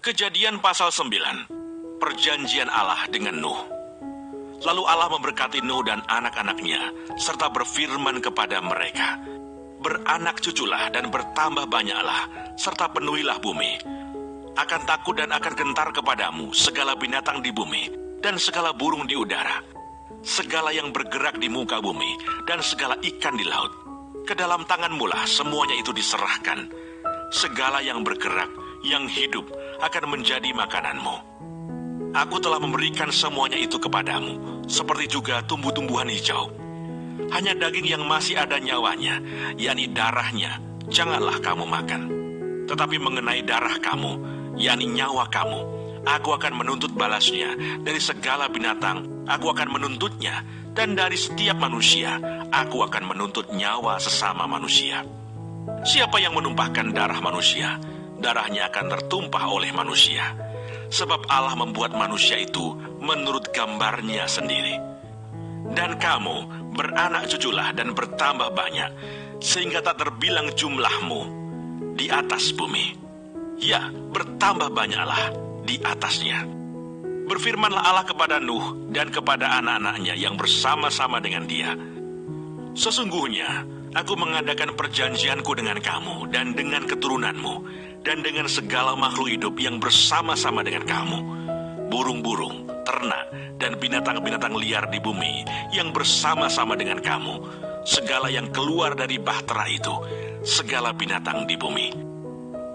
Kejadian pasal 9, Perjanjian Allah dengan Nuh. Lalu Allah memberkati Nuh dan anak-anaknya, serta berfirman kepada mereka, "Beranak cuculah dan bertambah banyaklah, serta penuhilah bumi. Akan takut dan akan gentar kepadamu segala binatang di bumi, dan segala burung di udara, segala yang bergerak di muka bumi, dan segala ikan di laut. Ke dalam tanganmulah semuanya itu diserahkan. Segala yang bergerak, yang hidup, akan menjadi makananmu. Aku telah memberikan semuanya itu kepadamu, seperti juga tumbuh-tumbuhan hijau. Hanya daging yang masih ada nyawanya, yakni darahnya, janganlah kamu makan. Tetapi mengenai darah kamu, yakni nyawa kamu, aku akan menuntut balasnya. Dari segala binatang, aku akan menuntutnya. Dan dari setiap manusia, aku akan menuntut nyawa sesama manusia. Siapa yang menumpahkan darah manusia, darahnya akan tertumpah oleh manusia. Sebab Allah membuat manusia itu menurut gambarnya sendiri. Dan kamu beranak cuculah dan bertambah banyak, sehingga tak terbilang jumlahmu di atas bumi. Ya, bertambah banyaklah di atasnya." Berfirmanlah Allah kepada Nuh dan kepada anak-anaknya yang bersama-sama dengan dia, "Sesungguhnya aku mengadakan perjanjianku dengan kamu dan dengan keturunanmu, dan dengan segala makhluk hidup yang bersama-sama dengan kamu, burung-burung, ternak, dan binatang-binatang liar di bumi yang bersama-sama dengan kamu, segala yang keluar dari bahtera itu, segala binatang di bumi.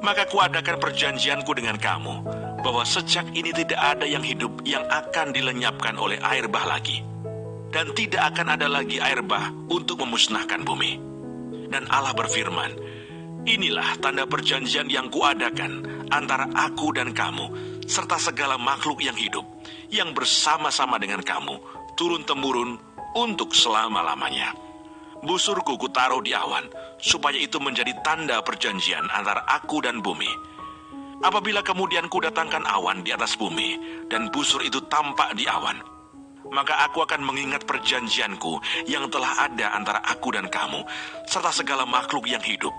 Maka kuadakan perjanjianku dengan kamu, bahwa sejak ini tidak ada yang hidup yang akan dilenyapkan oleh air bah lagi, dan tidak akan ada lagi air bah untuk memusnahkan bumi." Dan Allah berfirman, "Inilah tanda perjanjian yang kuadakan antara aku dan kamu, serta segala makhluk yang hidup, yang bersama-sama dengan kamu, turun-temurun untuk selama-lamanya. Busurku kutaruh di awan, supaya itu menjadi tanda perjanjian antara aku dan bumi. Apabila kemudian kudatangkan awan di atas bumi, dan busur itu tampak di awan, maka aku akan mengingat perjanjianku yang telah ada antara aku dan kamu, serta segala makhluk yang hidup,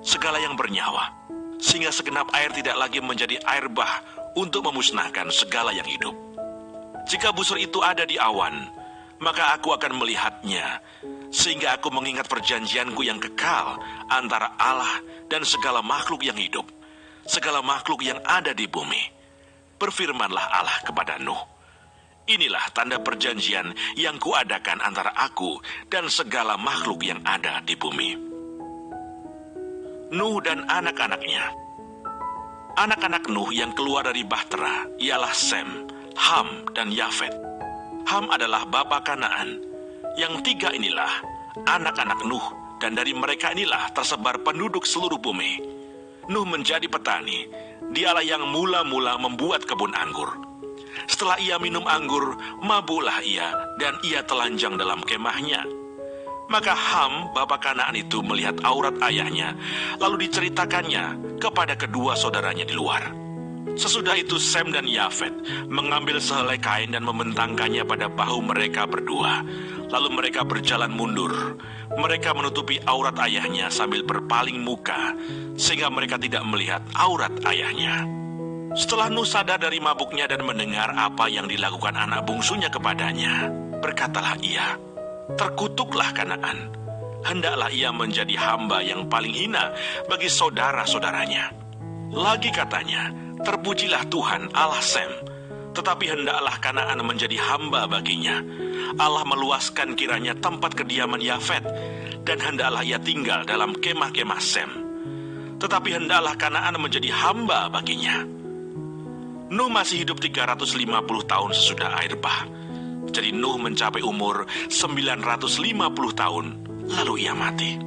segala yang bernyawa, sehingga segenap air tidak lagi menjadi air bah untuk memusnahkan segala yang hidup. Jika busur itu ada di awan, maka aku akan melihatnya, sehingga aku mengingat perjanjianku yang kekal antara Allah dan segala makhluk yang hidup, segala makhluk yang ada di bumi." Berfirmanlah Allah kepada Nuh, "Inilah tanda perjanjian yang kuadakan antara aku dan segala makhluk yang ada di bumi." Nuh dan anak-anaknya. Anak-anak Nuh yang keluar dari bahtera ialah Sem, Ham, dan Yafet. Ham adalah bapa Kanaan. Yang tiga inilah anak-anak Nuh, dan dari mereka inilah tersebar penduduk seluruh bumi. Nuh menjadi petani. Dialah yang mula-mula membuat kebun anggur. Setelah ia minum anggur, mabuklah ia, dan ia telanjang dalam kemahnya. Maka Ham, bapa Kanaan itu, melihat aurat ayahnya, lalu diceritakannya kepada kedua saudaranya di luar. Sesudah itu Sem dan Yafet mengambil sehelai kain dan membentangkannya pada bahu mereka berdua. Lalu mereka berjalan mundur. Mereka menutupi aurat ayahnya sambil berpaling muka, sehingga mereka tidak melihat aurat ayahnya. Setelah Nuh sadar dari mabuknya dan mendengar apa yang dilakukan anak bungsunya kepadanya, berkatalah ia, "Terkutuklah Kanaan. Hendaklah ia menjadi hamba yang paling hina bagi saudara-saudaranya." Lagi katanya, "Terpujilah Tuhan Allah Sem, tetapi hendaklah Kanaan menjadi hamba baginya. Allah meluaskan kiranya tempat kediaman Yafet, dan hendaklah ia tinggal dalam kemah-kemah Sem. Tetapi hendaklah Kanaan menjadi hamba baginya." Nuh masih hidup 350 tahun sesudah air bah. Jadi Nuh mencapai umur 950 tahun, lalu ia mati.